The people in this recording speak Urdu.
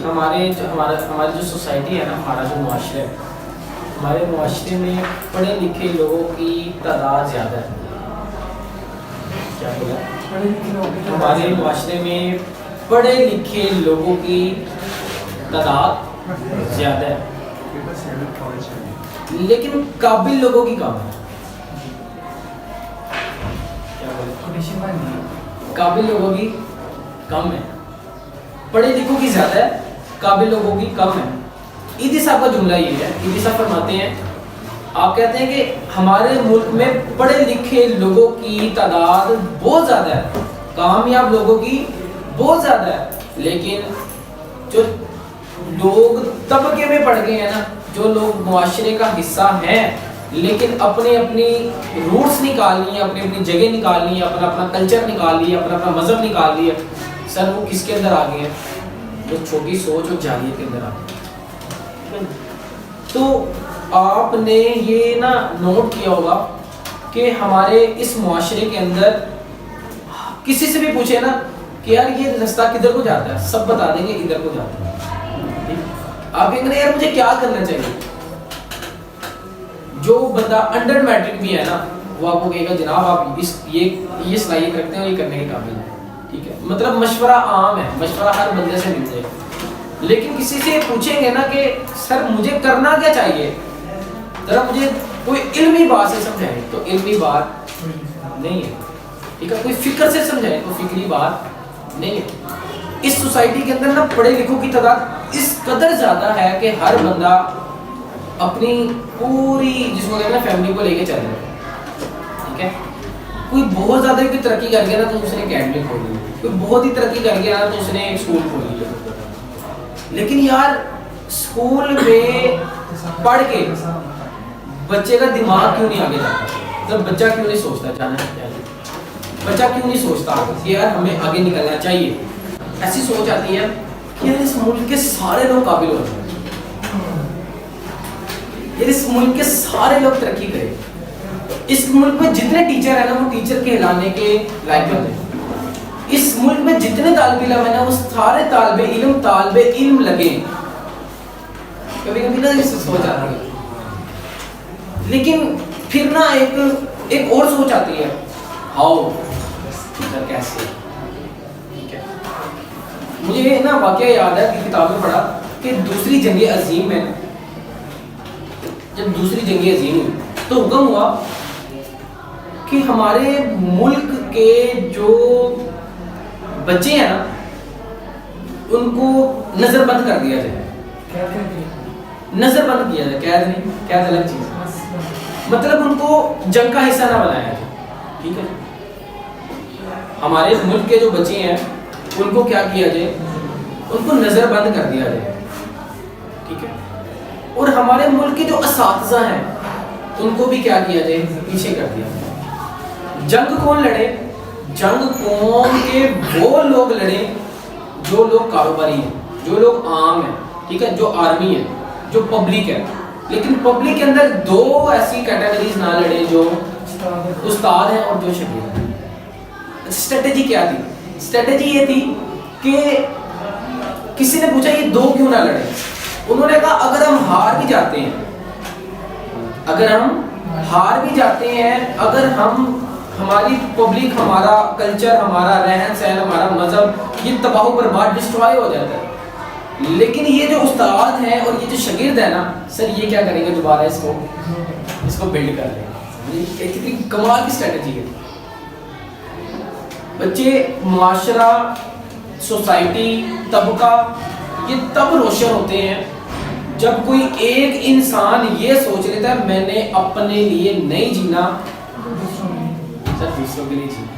ہماری جو سوسائٹی ہے نا، ہمارا جو معاشرہ ہے، ہمارے معاشرے میں پڑھے لکھے لوگوں کی تعداد زیادہ ہے. کیا بولا؟ ہمارے معاشرے میں پڑھے لکھے لوگوں کی تعداد زیادہ ہے، لیکن قابل لوگوں کی کم ہے. قابل لوگوں کی کم ہے، پڑھے لکھوں کی زیادہ ہے، قابل لوگوں کی کم ہے. ایدی صاحب کا جملہ یہ ہے، ایدی صاحب فرماتے ہیں، آپ کہتے ہیں کہ ہمارے ملک میں پڑھے لکھے لوگوں کی تعداد بہت زیادہ ہے، کامیاب لوگوں کی بہت زیادہ ہے، لیکن جو لوگ طبقے میں پڑھ گئے ہیں نا، جو لوگ معاشرے کا حصہ ہیں لیکن اپنی روٹس نکال لی ہیں، اپنی جگہ نکال لی ہیں، اپنا کلچر نکال لی ہے، اپنا مذہب نکال لی ہے، سر وہ کس کے اندر آ گئے ہیں؟ وہ چھوٹی سوچ اور جاہلیت کے اندر آ گئے. تو آپ نے یہ نا نوٹ کیا ہوگا کہ ہمارے اس معاشرے کے اندر کسی سے بھی پوچھے نا کہ یار یہ رستہ کدھر کو جاتا ہے، سب بتا دیں گے ادھر کو جاتا ہے. آپ کہیں گے یار مجھے کیا کرنا چاہیے. جو بندہ انڈر میٹرک بھی ہے نا، وہ آپ کو کہے گا جناب آپ یہ صلاحیت رکھتے ہیں اور یہ کرنے کے قابل ہیں. ٹھیک ہے، مطلب مشورہ عام ہے، مشورہ ہر بندے سے ملتے ہیں. لیکن کسی سے پوچھیں گے نا کہ سر مجھے کرنا کیا چاہیے، ذرا مجھے کوئی علمی بات سے سمجھائیں، تو علمی بات نہیں ہے. ٹھیک ہے، کوئی فکر سے سمجھائیں تو فکری بات نہیں ہے. اس سوسائٹی کے اندر نا پڑھے لکھوں کی تعداد اس قدر زیادہ ہے کہ ہر بندہ اپنی پوری جس کو کہتے ہیں فیملی کو لے کے چل رہا ہے. ٹھیک ہے، کوئی بہت زیادہ کوئی ترقی کر گیا نا تو اس نے اکیڈمی کھول لی، کوئی بہت ہی ترقی کر گیا نا تو اس نے اسکول کھول لیا. لیکن یار اسکول میں پڑھ کے بچے کا دماغ کیوں نہیں آگے جاتا؟ مطلب بچہ کیوں نہیں سوچتا جانا چاہیے، بچہ کیوں نہیں سوچتا کہ یار ہمیں آگے نکلنا چاہیے؟ ایسی سوچ آتی ہے کہ یار اس ملک کے سارے لوگ قابل ہو جائیں، یار اس ملک کے سارے لوگ ترقی کریں، اس ملک میں جتنے ٹیچر ہیں نا وہ ٹیچر کہلانے کے لائق بنے، اس ملک میں جتنے طالب علم ہیں نا وہ سارے طالب علم لگیں. کبھی کبھی نا اس سوچ آتی ہے. لیکن پھر نا ایک اور سوچ آتی ہے، ہاؤ سر کیسے. ٹھیک ہے، مجھے نا واقعہ یاد ہے کہ کتاب میں پڑھا کہ دوسری جنگ عظیم میں جب دوسری جنگ عظیم ہوئی تو حکم ہوا کہ ہمارے ملک کے جو بچے ہیں نا ان کو نظر بند کر دیا جائے. نظر بند کیا جائے، قید نہیں، قید الگ چیز ہے، مطلب ان کو جنگ کا حصہ نہ بنایا جائے. ٹھیک ہے، ہمارے ملک کے جو بچے ہیں ان کو کیا کیا جائے، ان کو نظر بند کر دیا جائے. ٹھیک ہے، اور ہمارے ملک کے جو اساتذہ ہیں ان کو بھی کیا کیا جائے، پیچھے کر دیا جائے. جنگ کون لڑے؟ جنگ قوم کے وہ لوگ لڑے جو لوگ کاروباری ہیں، جو لوگ عام ہیں. ٹھیک ہے، جو آرمی ہے، جو پبلک ہے. لیکن پبلک کے اندر دو ایسی کیٹیگریز نہ لڑے، جو استاد ہیں اور جو شاگرد ہیں. اسٹریٹجی کیا تھی؟ اسٹریٹجی یہ تھی کہ کسی نے پوچھا یہ دو کیوں نہ لڑے؟ انہوں نے کہا اگر ہم ہار بھی جاتے ہیں، اگر ہماری پبلک، ہمارا کلچر، ہمارا رہن سہن، ہمارا مذہب یہ تباہ و برباد ڈسٹرائے ہو جاتا ہے، لیکن یہ جو استاد ہیں اور یہ جو شاگرد ہیں نا سر یہ کیا کریں گے، دوبارہ اس کو بلڈ کر لیں گے. کتنی کمال کی اسٹریٹجی ہے. بچے، معاشرہ، سوسائٹی، طبقہ یہ تب روشن ہوتے ہیں جب کوئی ایک انسان یہ سوچ لیتا ہے میں نے اپنے لیے نہیں جینا، سر دوسروں کے لیے جینا.